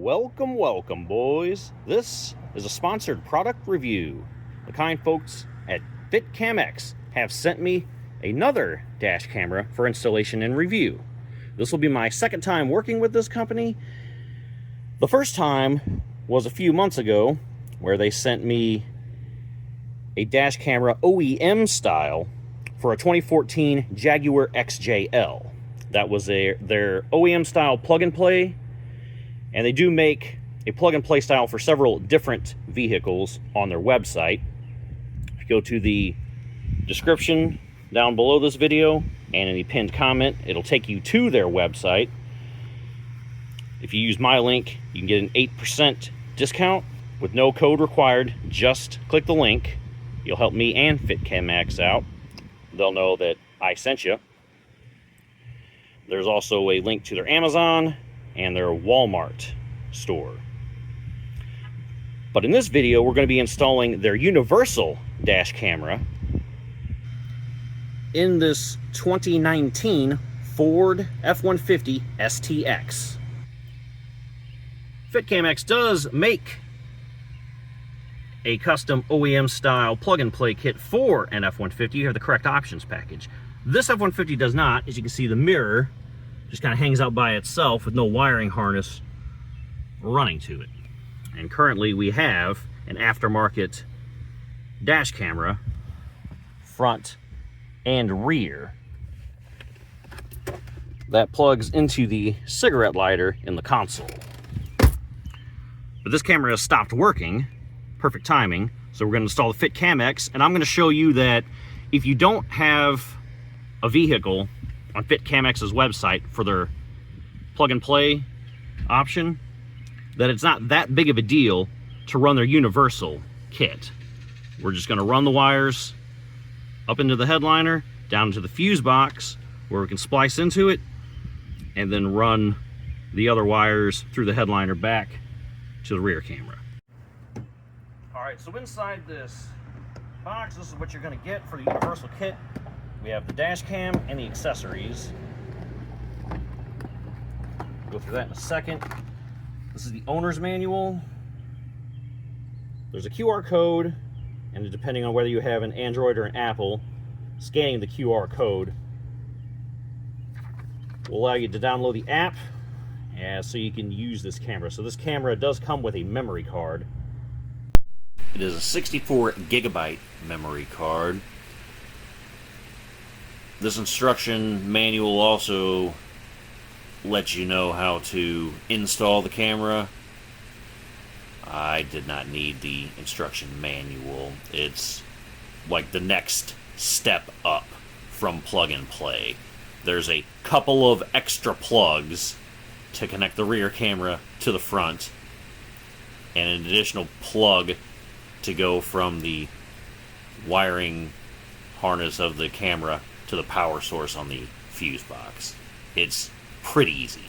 Welcome, welcome, boys. This is a sponsored product review. The kind folks at Fitcamx have sent me another dash camera for installation and review. This will be my second time working with this company. The first time was a few months ago, where they sent me a dash camera OEM style for a 2014 Jaguar XJL. That was their OEM style plug and play, and they do make a plug and play style for several different vehicles on their website. If you go to the description down below this video and in the pinned comment, it'll take you to their website. If you use my link, you can get an 8% discount with no code required. Just click the link. You'll help me and Fitcamx out. They'll know that I sent you. There's also a link to their Amazon and their Walmart store. But in this video, we're going to be installing their universal dash camera in this 2019 Ford F-150 STX. Fitcamx does make a custom OEM style plug and play kit for an F-150. You have the correct options package. This F-150 does not. As you can see, the mirror just kind of hangs out by itself with no wiring harness running to it. And currently we have an aftermarket dash camera, front and rear, that plugs into the cigarette lighter in the console. But this camera has stopped working. Perfect timing. So we're going to install the Fitcamx, and I'm going to show you that if you don't have a vehicle on Fitcamx's website for their plug and play option, that it's not that big of a deal to run their universal kit. We're just going to run the wires up into the headliner, down into the fuse box where we can splice into it, and then run the other wires through the headliner back to the rear camera. Alright, so inside this box, this is what you're going to get for the universal kit. We have the dash cam and the accessories. Go through that in a second. This is the owner's manual. There's a QR code, and depending on whether you have an Android or an Apple, scanning the QR code will allow you to download the app, so you can use this camera. So this camera does come with a memory card. It is a 64 gigabyte memory card. This instruction manual also lets you know how to install the camera. I did not need the instruction manual. It's like the next step up from plug and play. There's a couple of extra plugs to connect the rear camera to the front, and an additional plug to go from the wiring harness of the camera to the power source on the fuse box. It's pretty easy.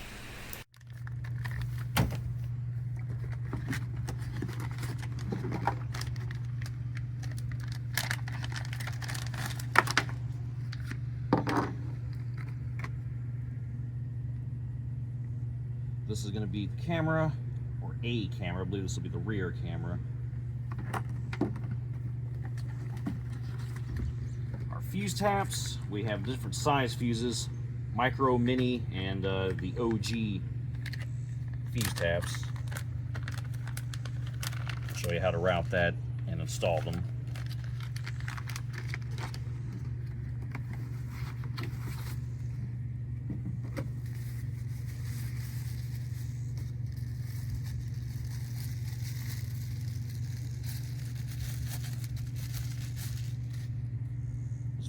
This is going to be the camera, or a camera. I believe this will be the rear camera. Fuse taps, we have different size fuses, micro, mini, and the OG fuse taps. I'll show you how to route that and install them.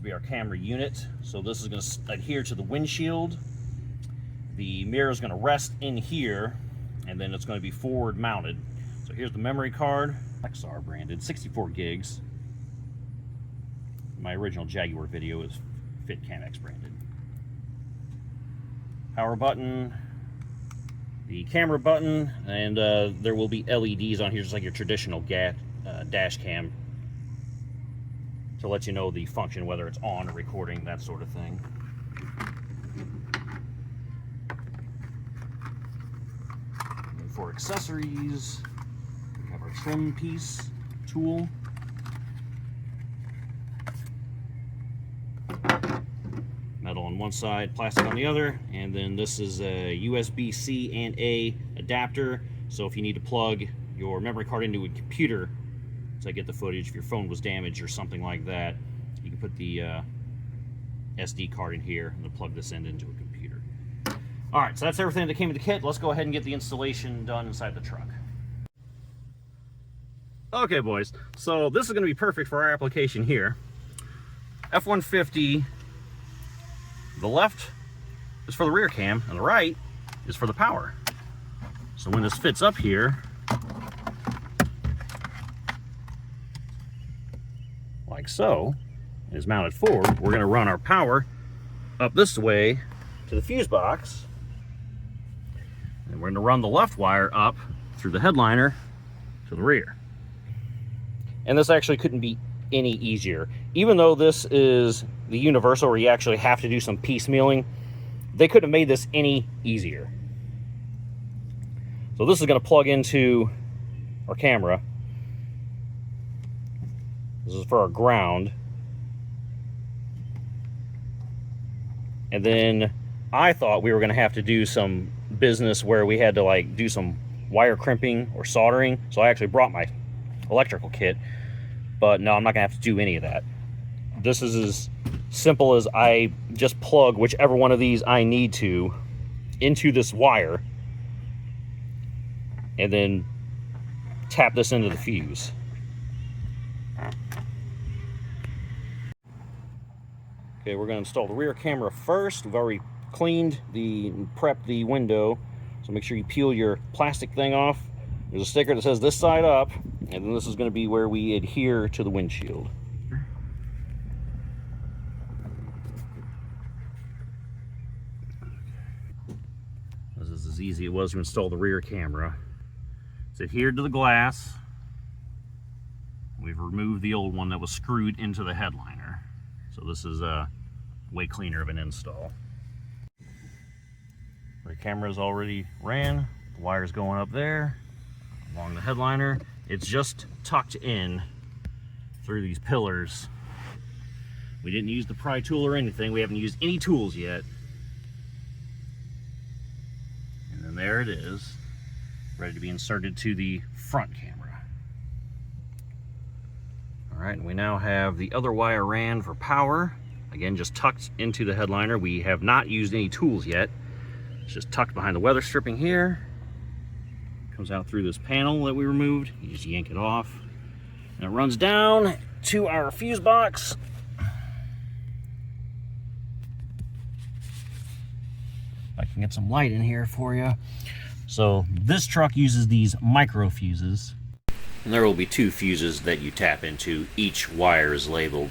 Be our camera unit. So this is going to adhere to the windshield. The mirror is going to rest in here, and then it's going to be forward mounted. So here's the memory card, XR branded, 64 gigs. My original Jaguar video is Fitcamx branded. Power button, the camera button, and there will be LEDs on here just like your traditional dash cam, to let you know the function, whether it's on or recording, that sort of thing. for accessories. We have our trim piece tool. Metal on one side, plastic on the other, and then this is a USB-C and A adapter. So if you need to plug your memory card into a computer to get the footage, if your phone was damaged or something like that, you can put the SD card in here and then plug this end into a computer. All right, so that's everything that came in the kit. Let's go ahead and get the installation done inside the truck. Okay, boys, so this is going to be perfect for our application here. F150, the left is for the rear cam, and the right is for the power. So when this fits up here, like so, and is mounted forward, we're going to run our power up this way to the fuse box, and we're going to run the left wire up through the headliner to the rear. And this actually couldn't be any easier. Even though this is the universal where you actually have to do some piecemealing, they couldn't have made this any easier. So this is going to plug into our camera. This is for our ground. And then I thought we were going to have to do some business where we had to like do some wire crimping or soldering. So I actually brought my electrical kit, but no, I'm not going to have to do any of that. This is as simple as I just plug whichever one of these I need to into this wire and then tap this into the fuse. Okay, we're going to install the rear camera first. We've already cleaned prepped the window, so make sure you peel your plastic thing off. There's a sticker that says this side up, and then this is going to be where we adhere to the windshield. This is as easy as it was to install the rear camera. It's adhered to the glass. We've removed the old one that was screwed into the headliner. So this is way cleaner of an install. The camera's already ran. The wire's going up there along the headliner. It's just tucked in through these pillars. We didn't use the pry tool or anything. We haven't used any tools yet. And then there it is, ready to be inserted to the front camera. All right, and we now have the other wire ran for power. Again, just tucked into the headliner. We have not used any tools yet. It's just tucked behind the weather stripping here. Comes out through this panel that we removed. You just yank it off. And it runs down to our fuse box. I can get some light in here for you. So this truck uses these micro fuses. And there will be two fuses that you tap into. Each wire is labeled.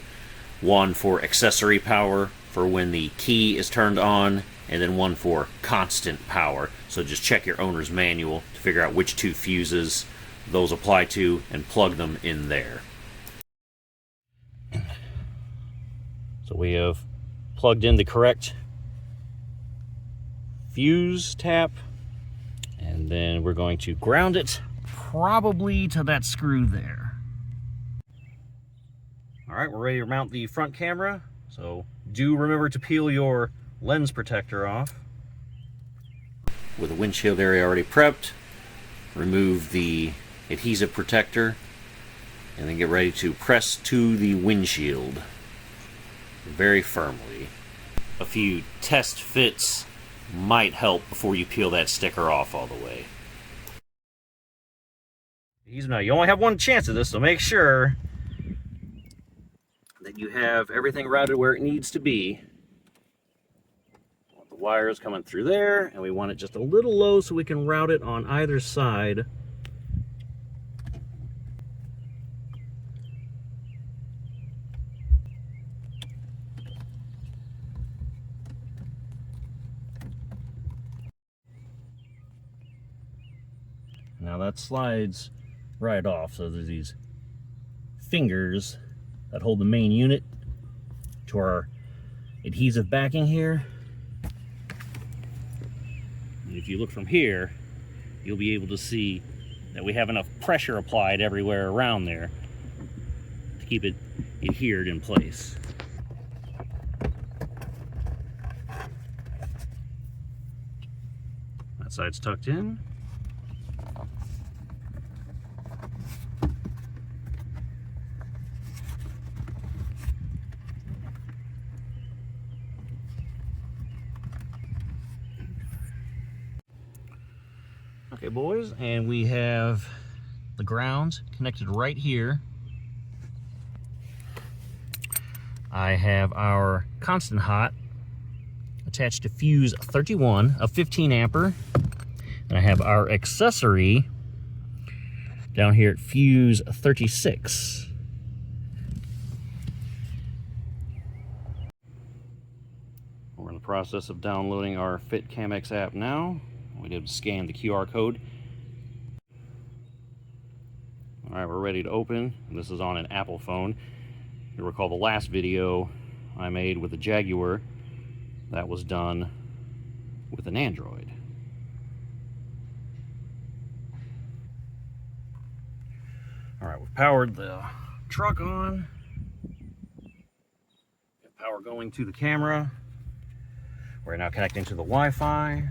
One for accessory power for when the key is turned on, and then one for constant power. So just check your owner's manual to figure out which two fuses those apply to and plug them in there. So we have plugged in the correct fuse tap, and then we're going to ground it probably to that screw there. All right, we're ready to mount the front camera. So do remember to peel your lens protector off. With the windshield area already prepped, remove the adhesive protector and then get ready to press to the windshield very firmly. A few test fits might help before you peel that sticker off all the way. Now, you only have one chance at this, so make sure that you have everything routed where it needs to be. The wire is coming through there, and we want it just a little low so we can route it on either side. Now that slides right off, so there's these fingers that hold the main unit to our adhesive backing here. And if you look from here, you'll be able to see that we have enough pressure applied everywhere around there to keep it adhered in place. That side's tucked in. Okay, boys, and we have the grounds connected right here. I have our constant hot attached to fuse 31 of 15 ampere, and I have our accessory down here at fuse 36. We're in the process of downloading our Fitcamx app now. We did scan the QR code. All right, we're ready to open. This is on an Apple phone. You recall the last video I made with the Jaguar, that was done with an Android. All right, we've powered the truck on. Power going to the camera. We're now connecting to the Wi-Fi.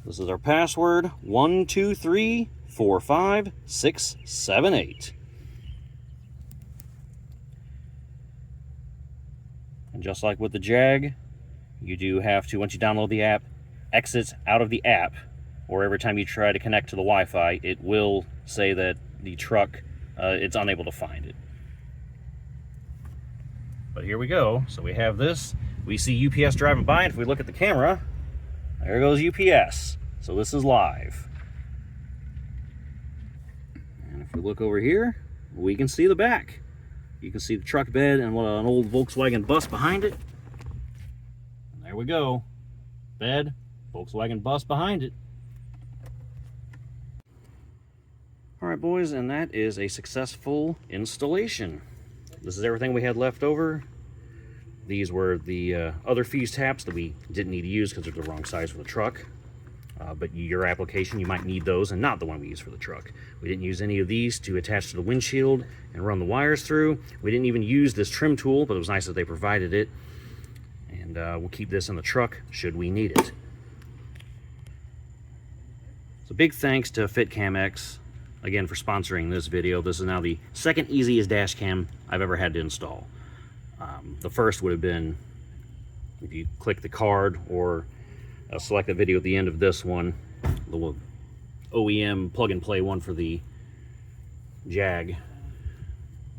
This is our password, 123456778. And just like with the Jag, you do have to, once you download the app, exit out of the app, or every time you try to connect to the Wi-Fi, it will say that the truck, it's unable to find it. But here we go. So we have this. We see UPS driving by, and if we look at the camera, there goes UPS. So this is live. And if we look over here, we can see the back. You can see the truck bed and an old Volkswagen bus behind it. And there we go. Bed, Volkswagen bus behind it. All right, boys, and that is a successful installation. This is everything we had left over. These were the other fuse taps that we didn't need to use because they're the wrong size for the truck. But your application, you might need those and not the one we use for the truck. We didn't use any of these to attach to the windshield and run the wires through. We didn't even use this trim tool, but it was nice that they provided it. And we'll keep this in the truck should we need it. So big thanks to Fitcamx, again, for sponsoring this video. This is now the second easiest dash cam I've ever had to install. The first would have been if you click the card or select a video at the end of this one, the OEM plug-and-play one for the Jag.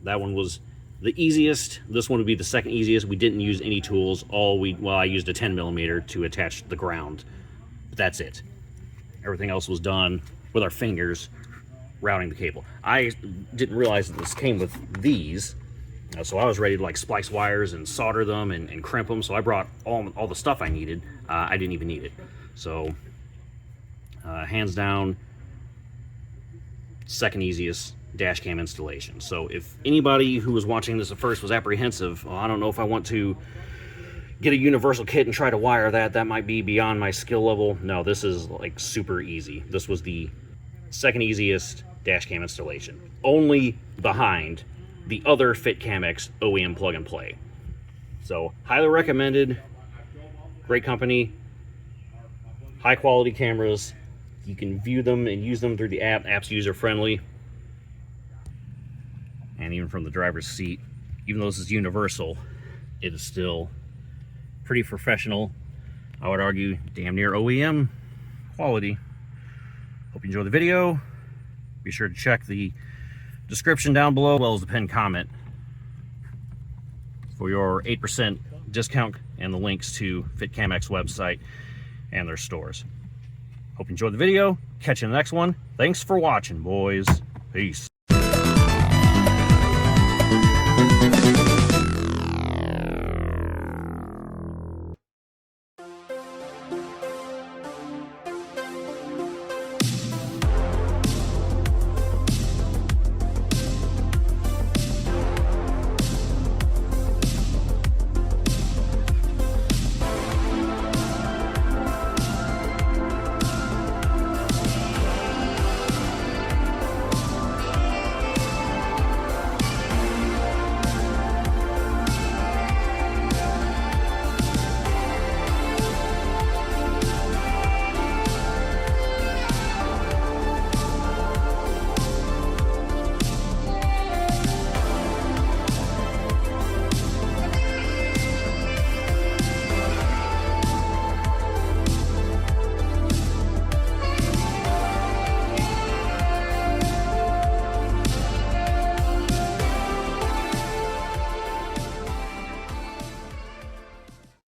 That one was the easiest. This one would be the second easiest. We didn't use any tools. I used a 10mm to attach the ground, but that's it. Everything else was done with our fingers, routing the cable. I didn't realize that this came with these, so I was ready to like splice wires and solder them and crimp them. So I brought all the stuff I needed. I didn't even need it. So hands down, second easiest dash cam installation. So if anybody who was watching this at first was apprehensive, I don't know if I want to get a universal kit and try to wire that might be beyond my skill level. No, this is like super easy. This was the second easiest dash cam installation, only behind the other Fitcamx OEM plug and play. So highly recommended. Great company, high quality cameras. You can view them and use them through the app. App's user friendly, and even from the driver's seat, even though this is universal, it is still pretty professional. I would argue damn near OEM quality. Hope you enjoy the video. Be sure to check the description down below, as well as the pinned comment for your 8% discount and the links to Fitcamx website and their stores. Hope you enjoyed the video. Catch you in the next one. Thanks for watching, boys. Peace.